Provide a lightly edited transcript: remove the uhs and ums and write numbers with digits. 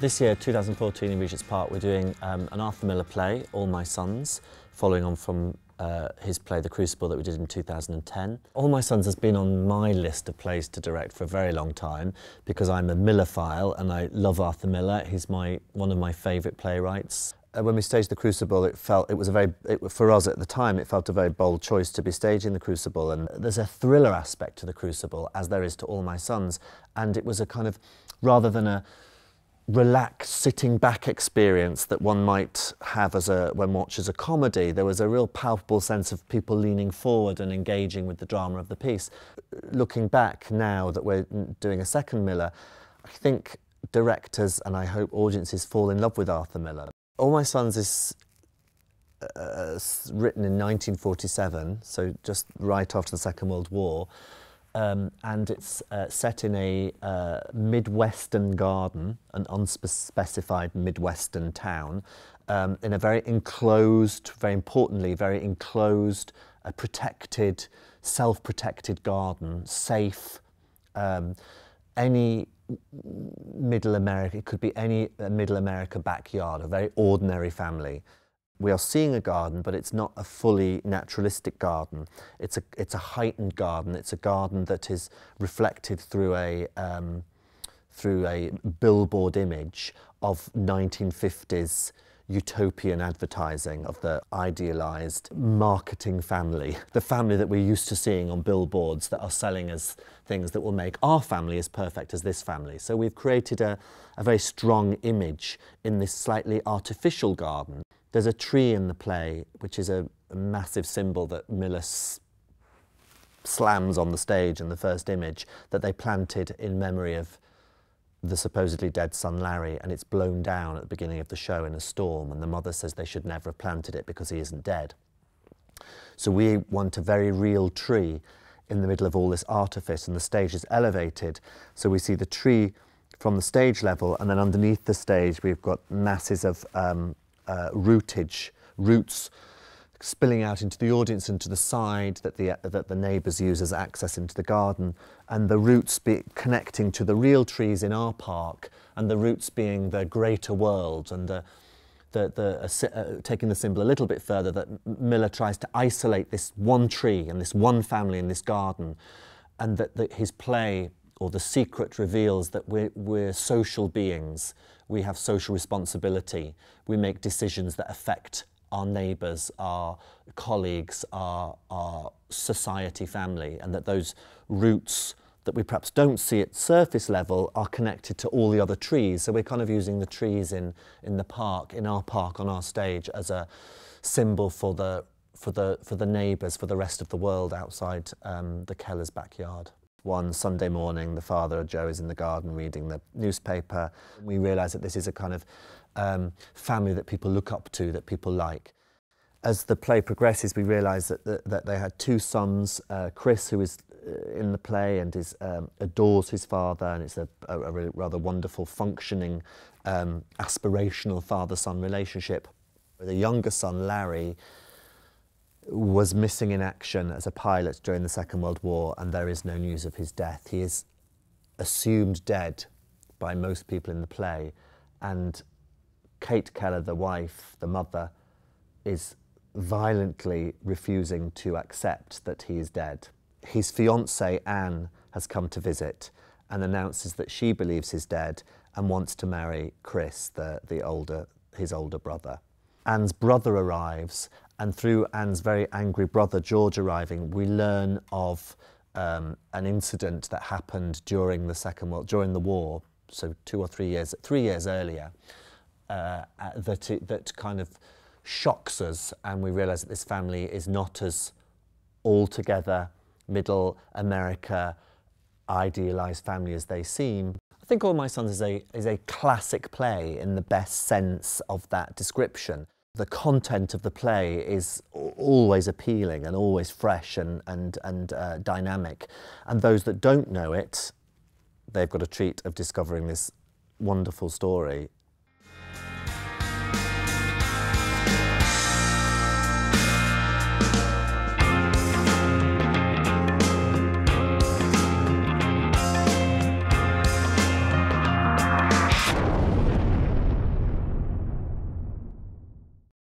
This year, 2014, in Regent's Park, we're doing an Arthur Miller play, All My Sons, following on from his play The Crucible that we did in 2010. All My Sons has been on my list of plays to direct for a very long time because I'm a Millophile and I love Arthur Miller. He's one of my favourite playwrights. When we staged The Crucible, for us at the time, it felt a very bold choice to be staging The Crucible, and there's a thriller aspect to The Crucible, as there is to All My Sons, and it was a kind of, rather than a relaxed sitting back experience that one might have when watched as a comedy, there was a real palpable sense of people leaning forward and engaging with the drama of the piece. Looking back now that we're doing a second Miller, I think directors and I hope audiences fall in love with Arthur Miller. All My Sons is written in 1947, so just right after the Second World War. And it's set in a Midwestern garden, an unspecified Midwestern town, in a very enclosed, very importantly, very enclosed, protected, self-protected garden, safe. Any Middle America, it could be any Middle America backyard, a very ordinary family. We are seeing a garden, but it's not a fully naturalistic garden. It's a heightened garden. It's a garden that is reflected through a billboard image of 1950s utopian advertising of the idealised marketing family, the family that we're used to seeing on billboards that are selling us things that will make our family as perfect as this family. So we've created a very strong image in this slightly artificial garden. There's a tree in the play, which is a massive symbol that Miller slams on the stage in the first image, that they planted in memory of the supposedly dead son Larry, and it's blown down at the beginning of the show in a storm, and the mother says they should never have planted it because he isn't dead. So we want a very real tree in the middle of all this artifice, and the stage is elevated, so we see the tree from the stage level, and then underneath the stage we've got masses of roots spilling out into the audience and to the side that the neighbours use as access into the garden, and the roots connecting to the real trees in our park, and the roots being the greater world, and taking the symbol a little bit further, that Miller tries to isolate this one tree and this one family in this garden, and that his play, or The Secret, reveals that we're social beings. We have social responsibility. We make decisions that affect our neighbours, our colleagues, our society, family, and that those roots that we perhaps don't see at surface level are connected to all the other trees. So we're kind of using the trees in the park, in our park, on our stage, as a symbol for the neighbours, for the rest of the world outside the Keller's backyard. One Sunday morning, the father, Joe, is in the garden reading the newspaper. We realise that this is a kind of family that people look up to, that people like. As the play progresses, we realise that they had two sons, Chris, who is in the play and adores his father, and it's a rather wonderful, functioning, aspirational father-son relationship. The younger son, Larry, was missing in action as a pilot during the Second World War, and there is no news of his death. He is assumed dead by most people in the play, and Kate Keller, the wife, the mother, is violently refusing to accept that he is dead. His fiancée, Anne, has come to visit and announces that she believes he's dead and wants to marry Chris, his older brother. Anne's brother arrives, and through Anne's very angry brother, George, arriving, we learn of an incident that happened during the war, so 3 years earlier, that kind of shocks us, and we realise that this family is not as altogether middle America idealised family as they seem. I think All My Sons is a classic play in the best sense of that description. The content of the play is always appealing and always fresh and dynamic, and those that don't know it, they've got a treat of discovering this wonderful story